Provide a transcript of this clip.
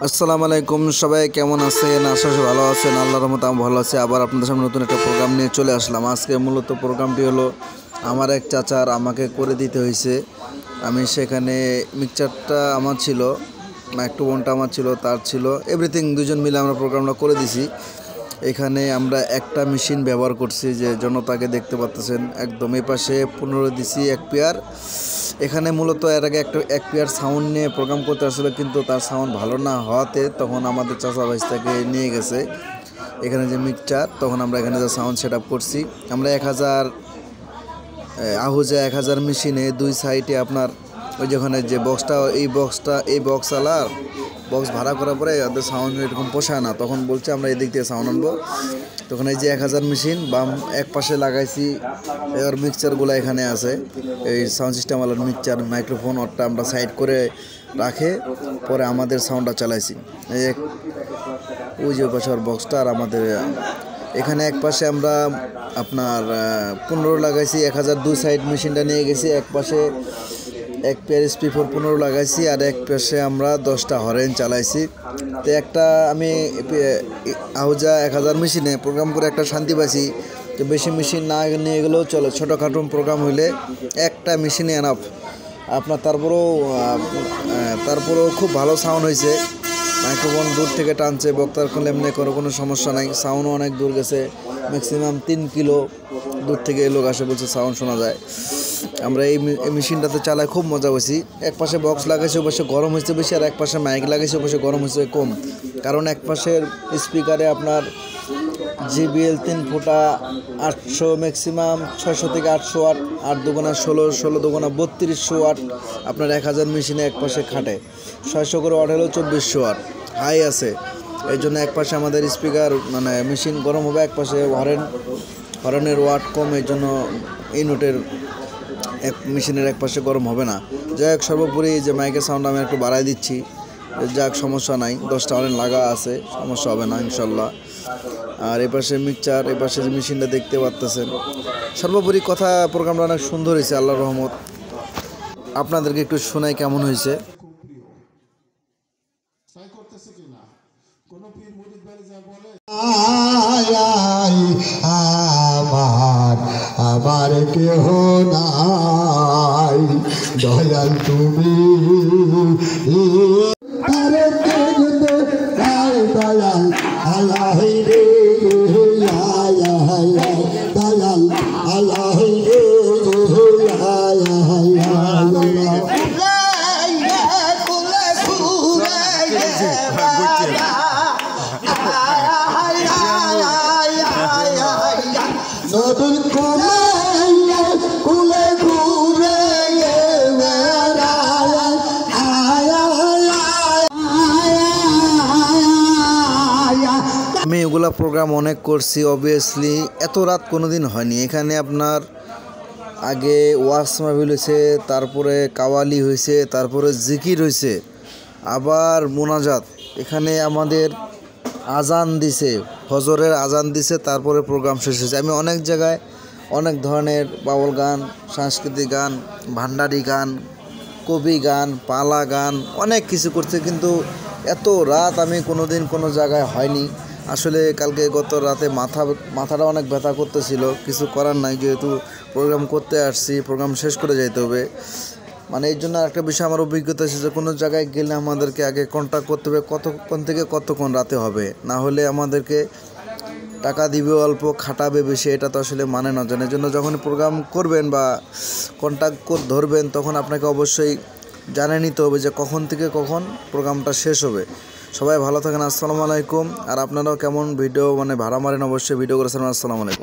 আসসালামু আলাইকুম, সবাই কেমন আছেন? আশা করি ভালো আছেন। আল্লাহর রহমতে আমি ভালো আছি। আবার আপনাদের সামনে নতুন একটা প্রোগ্রাম নিয়ে চলে আসলাম। আজকে মূলত প্রোগ্রামটি হলো আমার এক চাচার আমাকে করে দিতে হয়েছে। আমি সেখানে মিক্সচারটা আমার ছিল, মাইক্রোফোনটা আমার ছিল, তার ছিল, এভরিথিং দুজন মিলে আমরা প্রোগ্রামটা করে দিছি। এখানে আমরা একটা মেশিন ব্যবহার করছি, যে জনতাকে দেখতে পাচ্ছেন একদম এই পাশে 15 দিছি এক পেয়ার। এখানে মূলত এর আগে এক পেয়ার সাউন্ড নিয়ে প্রোগ্রাম করতে আসলে, কিন্তু তার সাউন্ড ভালো না হওয়াতে তখন আমাদের চাচা ভাইস্তাকে নিয়ে গেছে এখানে যে মিক্সচার, তখন আমরা এখানে যে সাউন্ড সেট আপ করছি। আমরা 1000 আহুজা 1000 মেশিনে দুই সাইডে আপনার ওই যেখানে যে বক্সটা এই বক্সওয়ালার বক্স ভাড়া করার পরে ওদের সাউন্ড এরকম পোষায় না, তখন বলছে আমরা এদিক থেকে সাউন্ড আনবো। তখন এই যে 1000 মেশিন বাম এক পাশে লাগাইছি, এবার মিক্সচারগুলো এখানে আছে, এই সাউন্ড সিস্টেম ওয়ালার মিক্সচার মাইক্রোফোন ওরটা আমরা সাইড করে রাখে পরে আমাদের সাউন্ডটা চালাইছি। ওই যে পাশে বক্সটা আর আমাদের এখানে এক পাশে আমরা আপনার 15 লাগাইছি, 1000 দুই সাইড মেশিনটা নিয়ে গেছি। এক পাশে এক পেয়ার SP4 15 লাগাইছি, আর এক পাশে আমরা 10টা হরেন চালাইছি। তো একটা আমি আহুজা 1000 মেশিনে প্রোগ্রাম করে একটা শান্তি পাইছি, তো বেশি মেশিন না নিয়ে গেলেও চলো, ছোটোখাটো প্রোগ্রাম হইলে একটা মেশিনে এনাফ আপনার। তারপরেও খুব ভালো সাউন্ড হয়েছে। মাইক্রোফোন দূর থেকে টানছে, বক্তার খুলে এমনি কোনো সমস্যা নাই। সাউন্ডও অনেক দূর গেছে, ম্যাক্সিমাম 3 কিলো দূর থেকে লোক আসে, বলছে সাউন্ড শোনা যায়। আমরা এই মেশিনটাতে চালায় খুব মজা পাইছি। এক পাশে বক্স লাগাইছে, ও পাশে গরম হয়েছে বেশি, আর এক পাশে মাইক লাগাইছে, ও পাশে গরম হয়েছে কম। কারণ এক পাশের স্পিকারে আপনার JBL 3 ফুটা 800, ম্যাক্সিমাম 600 থেকে 800 ওয়াট, 8 দুগুণা 16, 16 দুগুণা 3200 ওয়াট আপনার 1000 মেশিনে এক পাশে খাটে। 600 করে ওয়াট হলেও 2400 ওয়াট হাই আছে। এই জন্য এক পাশে আমাদের স্পিকার মানে মেশিন গরম হবে, এক পাশে হরেনের ওয়াট কম, এই জন্য এই নোটের মেশিনের এক পাশে গরম হবে না। যাই হোক, সর্বোপরি যে মাইকের সাউন্ড আমি একটু বাড়াই দিচ্ছি, যাক সমস্যা নাই, 10টা হরেন লাগা আছে, সমস্যা হবে না ইনশাল্লাহ। আর এই পাশে মিক্সচার, এই পাশে যে মেশিনটা দেখতে পাচ্ছেন, সর্বোপরি কথা প্রোগ্রামটা অনেক সুন্দর হয়েছে আল্লাহর রহমত। আপনাদেরকে একটু শোনাই কেমন হয়েছে। আমার কেহ নাই দয়াল তুমি, দয়াল আল্লাহ রে, দয়াল আল্লাহ রে, নতুন কুলে ঘুরে আমি এগুলা প্রোগ্রাম অনেক করছি, অবভিয়াসলি এত রাত কোনোদিন হয়নি। এখানে আপনার আগে ওয়াজ মাহফিল হয়েছে, তারপরে কাওয়ালি হয়েছে, তারপরে জিকির হয়েছে, আবার মোনাজাত। এখানে আমাদের আজান দিছে, ফজরের আজান দিছে, তারপরে প্রোগ্রাম শেষ হয়েছে। আমি অনেক জায়গায় অনেক ধরনের বাউল গান, সাংস্কৃতিক গান, ভান্ডারি গান, কবি গান, পালা গান, অনেক কিছু করছে, কিন্তু এত রাত আমি কোনোদিন কোনো জায়গায় হয়নি। আসলে কালকে গত রাতে মাথাটা অনেক ব্যথা করতেছিল, কিছু করার নাই, যেহেতু প্রোগ্রাম করতে আসছি, প্রোগ্রাম শেষ করে যাইতে হবে। মানে এই জন্য একটা বিষয় আমার অভিজ্ঞতা আছে যে কোনো জায়গায় গেলে আমাদেরকে আগে কন্ট্যাক্ট করতে হবে কতক্ষণ থেকে কতক্ষণ রাতে হবে, না হলে আমাদেরকে টাকা দিবে অল্প, খাটাবে বেশি, এটা তো আসলে মানে না। জানার জন্য যখন প্রোগ্রাম করবেন বা কন্ট্যাক্ট ধরবেন, তখন আপনাকে অবশ্যই জানিয়ে নিতে হবে যে কখন থেকে কখন প্রোগ্রামটা শেষ হবে। সবাই ভালো থাকেন, আসসালামু আলাইকুম। আর আপনারাও কেমন ভিডিও ভাড়া মারেন, অবশ্যই ভিডিও করেছেন। আসসালামু আলাইকুম।